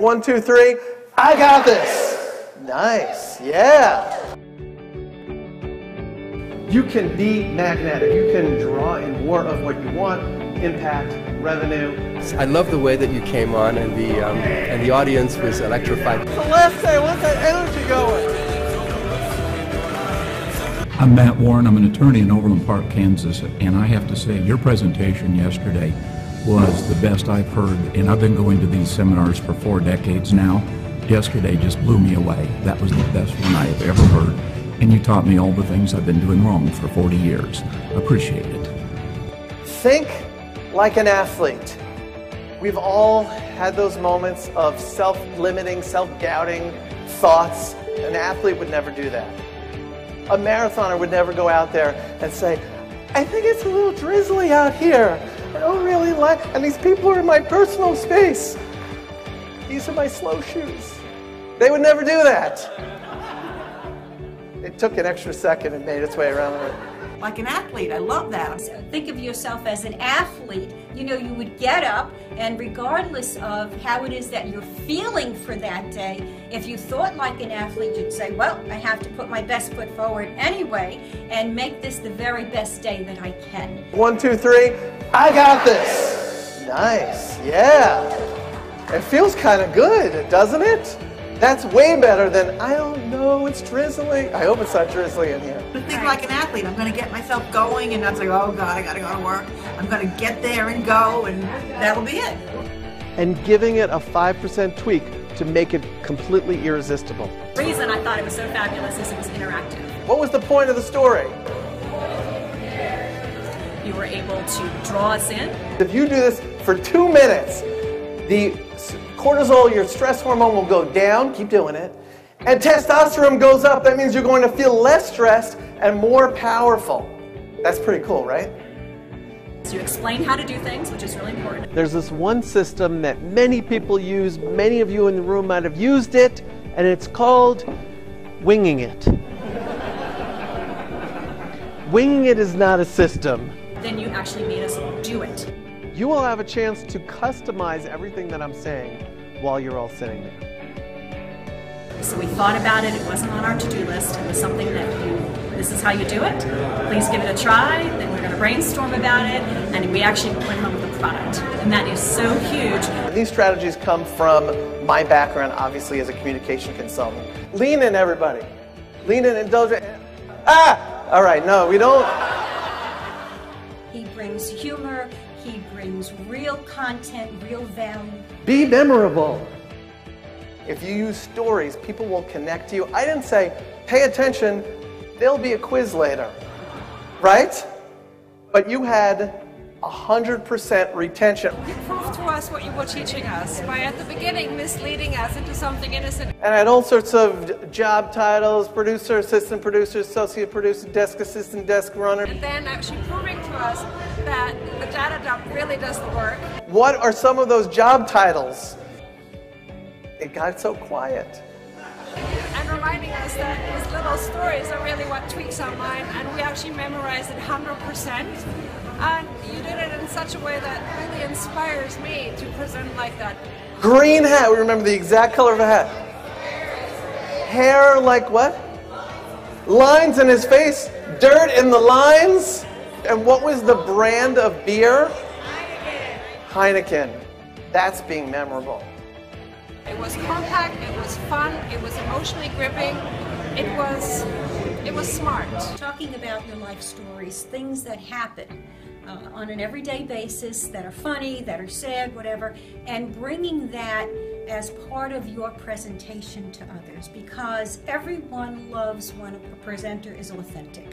1, 2, 3. I got this. Nice. Yeah. You can be magnetic. You can draw in more of what you want. Impact, revenue. I love the way that you came on, and the audience was electrified. The left side, let that energy going. I'm Matt Warren. I'm an attorney in Overland Park, Kansas, and I have to say your presentation yesterday was the best I've heard, and I've been going to these seminars for 4 decades now. Yesterday just blew me away. That was the best one I have ever heard, and you taught me all the things I've been doing wrong for 40 years. Appreciate it. Think like an athlete. We've all had those moments of self-limiting, self-doubting thoughts. An athlete would never do that. A marathoner would never go out there and say, I think it's a little drizzly out here. I don't really like, and these people are in my personal space. These are my slow shoes. They would never do that. It took an extra second and made its way around the room. Like an athlete, I love that. So think of yourself as an athlete. You know, you would get up, and regardless of how it is that you're feeling for that day, if you thought like an athlete, you'd say, well, I have to put my best foot forward anyway and make this the very best day that I can. 1, 2, 3. I got this. Nice. Yeah. It feels kind of good, doesn't it? That's way better than, I don't know, it's drizzling. I hope it's not drizzly in here. Think like an athlete. I'm going to get myself going, and that's like, oh God, I got to go to work. I'm going to get there and go, and that'll be it. And giving it a 5% tweak to make it completely irresistible. The reason I thought it was so fabulous is it was interactive. What was the point of the story? You were able to draw us in. If you do this for 2 minutes, the cortisol, your stress hormone, will go down. Keep doing it. And testosterone goes up. That means you're going to feel less stressed and more powerful. That's pretty cool, right? So you explain how to do things, which is really important. There's this one system that many people use. Many of you in the room might have used it, and it's called winging it. Winging it is not a system. Then you actually made us do it. You will have a chance to customize everything that I'm saying while you're all sitting there. So we thought about it. It wasn't on our to-do list. It was something that this is how you do it. Please give it a try. Then we're going to brainstorm about it, and we actually went home with a product. And that is so huge. These strategies come from my background, obviously, as a communication consultant. Lean in, everybody. Lean in, indulge it. Ah! All right, no, we don't. He brings humor. He brings real content, real value. Be memorable. If you use stories, people will connect to you. I didn't say, pay attention, there'll be a quiz later, right? But you had 100% retention. You proved to us what you were teaching us by at the beginning misleading us into something innocent. And I had all sorts of job titles: producer, assistant producer, associate producer, desk assistant, desk runner. And then actually proving to us that the data dump really does the work. What are some of those job titles? It got so quiet. And reminding us that these little stories are really what tweaks our mind, and we actually memorized it 100%. And you did it in such a way that really inspires me to present like that. Green hat, we remember the exact color of the hat. Hair like what? Lines in his face, dirt in the lines. And what was the brand of beer? Heineken. That's being memorable. It was compact, it was fun, it was emotionally gripping, it was smart. Talking about your life stories, things that happen on an everyday basis that are funny, that are sad, whatever, and bringing that as part of your presentation to others, because everyone loves when a presenter is authentic.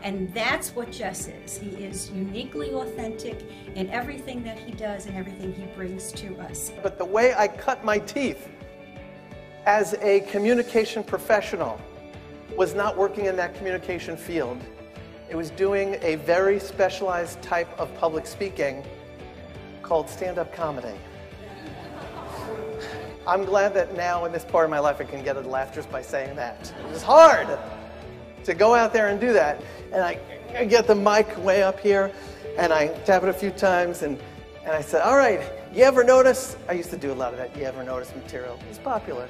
And that's what Jess is. He is uniquely authentic in everything that he does and everything he brings to us. But the way I cut my teeth as a communication professional was not working in that communication field. It was doing a very specialized type of public speaking called stand-up comedy. I'm glad that now in this part of my life I can get a laugh just by saying that. It was hard to go out there and do that. And I get the mic way up here, and I tap it a few times, and I said, all right, You ever notice, I used to do a lot of that, you ever notice material. It's popular.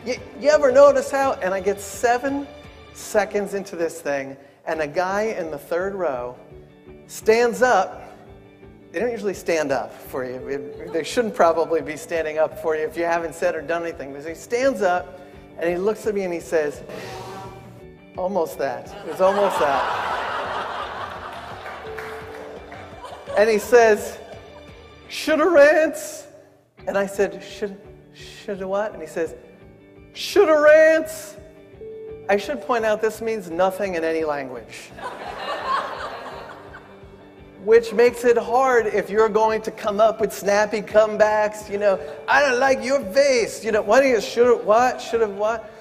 You ever notice how, and I get 7 seconds into this thing, and a guy in the 3rd row stands up. They don't usually stand up for you. They shouldn't probably be standing up for you if you haven't said or done anything. But he stands up, and he looks at me and he says, almost that. It's almost that. And he says, shoulda rants. And I said, shoulda what? And he says, shoulda rants. I should point out this means nothing in any language. Which makes it hard if you're going to come up with snappy comebacks. You know, I don't like your face. You know, why do you shoulda what? Shoulda what?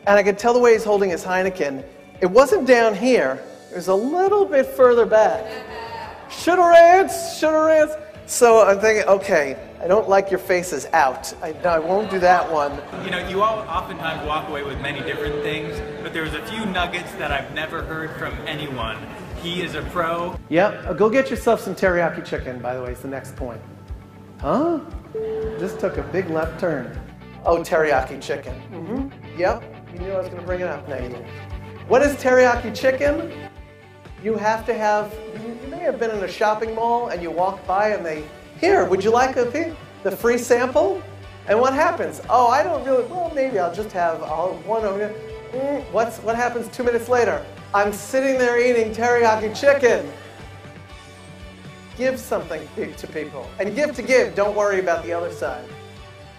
And I could tell the way he's holding his Heineken. It wasn't down here. It was a little bit further back. Shoulda rants, shoulda rants. So I'm thinking, okay, I don't like your faces out. I won't do that one. You know, you all oftentimes walk away with many different things, but there's a few nuggets that I've never heard from anyone. He is a pro. Yep, go get yourself some teriyaki chicken, by the way, is the next point. Huh? Just took a big left turn. Oh, teriyaki chicken. Mm-hmm. Yep, you knew I was going to bring it up. No, you didn't. What is teriyaki chicken? You have to have, you may have been in a shopping mall and you walk by and they, here, would you like the free sample? And what happens? Oh, I don't really, well, maybe I'll just have one over here. What happens 2 minutes later? I'm sitting there eating teriyaki chicken. Give something to people. And give to give, don't worry about the other side.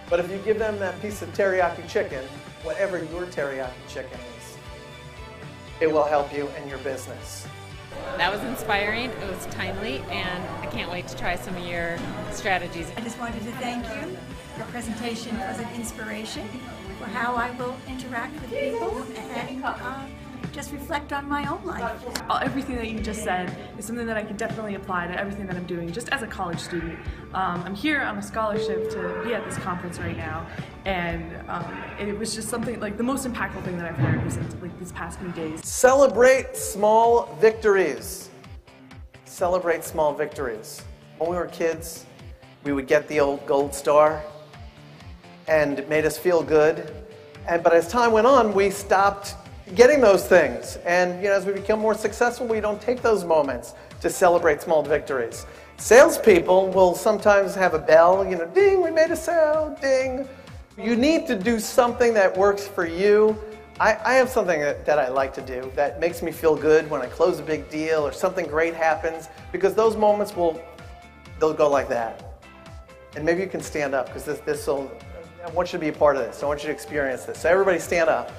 But if you give them that piece of teriyaki chicken, whatever your teriyaki chicken is, it will help you in your business. That was inspiring, it was timely, and I can't wait to try some of your strategies. I just wanted to thank you. Your presentation was an inspiration for how I will interact with people and just reflect on my own life. Everything that you just said is something that I can definitely apply to everything that I'm doing just as a college student. I'm here on a scholarship to be at this conference right now, and it was just something, like the most impactful thing that I've heard was like these past few days. Celebrate small victories. Celebrate small victories. When we were kids, we would get the old gold star, and it made us feel good. But as time went on, we stopped getting those things. And as we become more successful, we don't take those moments to celebrate small victories. Salespeople will sometimes have a bell, ding, we made a sale, ding. You need to do something that works for you. I have something that I like to do that makes me feel good when I close a big deal or something great happens, because those moments they'll go like that. And maybe you can stand up, because I want you to be a part of this. I want you to experience this. So everybody stand up.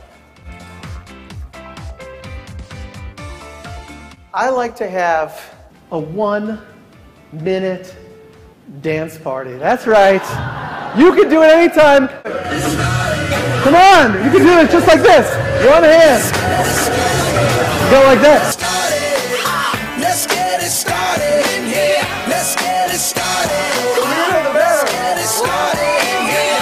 I like to have a 1-minute dance party. That's right. You can do it anytime. Come on, you can do it just like this. One hand. Go like that. Let's get it started in here. Let's get it started. Let's get it started in here.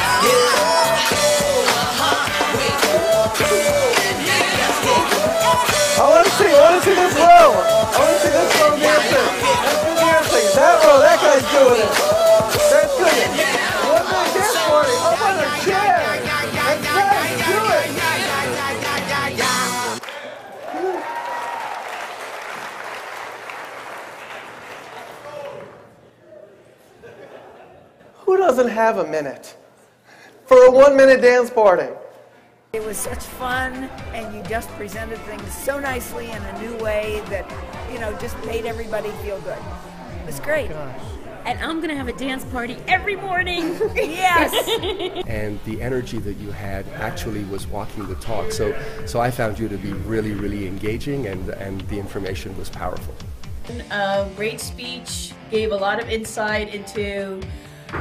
I want to see this row. I want to see this row dancing. That's good dancing. That row, that guy's doing it. That's good. One more dance party. Up on a chair. That's right. Do it. Who doesn't have a minute for a 1-minute dance party? It was such fun, and you just presented things so nicely in a new way that, just made everybody feel good. It was great. And I'm going to have a dance party every morning. Yes! And the energy that you had actually was walking the talk. So I found you to be really, really engaging, and the information was powerful. Great speech, gave a lot of insight into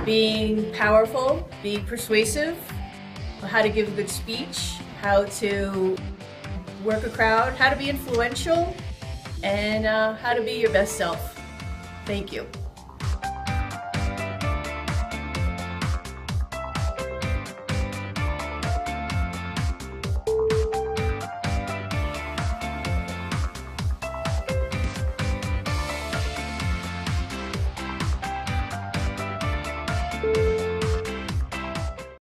being powerful, being persuasive, how to give a good speech, how to work a crowd, how to be influential, and how to be your best self. Thank you.